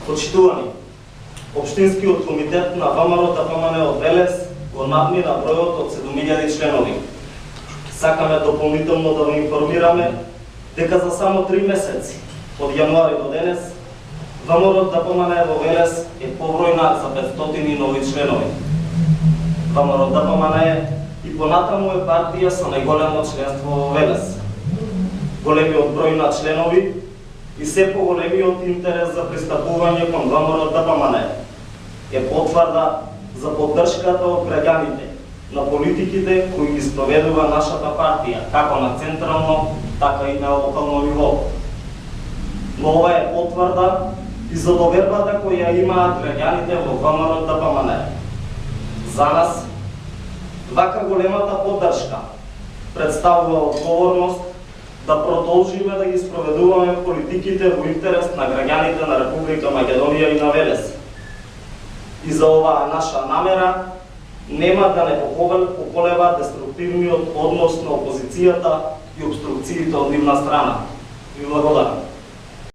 Почитувани, Општинскиот комитет на ВМРО-ДПМНЕ од Велес го надмина бројот од 7000 членови. Сакаме дополнително да ви информираме дека за само 3 месеци, од јануари до денес, ВМРО-ДПМНЕ во Велес е побројна за 500 нови членови. ВМРО-ДПМНЕ и понатаму е партија со најголемо членство во Велес. Големиот број на членови и се поголемиот интерес за пристапување кон ВМРО-ДПМНЕ е потврда за поддршката од граѓаните на политиките кои ги спроведува нашата партија, како на централно, така и на локално ниво. Но ова е потврда и за довербата која имаат граѓаните во ВМРО-ДПМНЕ. За нас, вака големата поддршка представува одговорност да продолжиме да ги спроведуваме политиките во интерес на граѓаните на Република Македонија и на Велес. И за оваа наша намера нема да не поколева деструктивниот однос на опозицијата и обструкциите од нивна страна. Ви благодарам.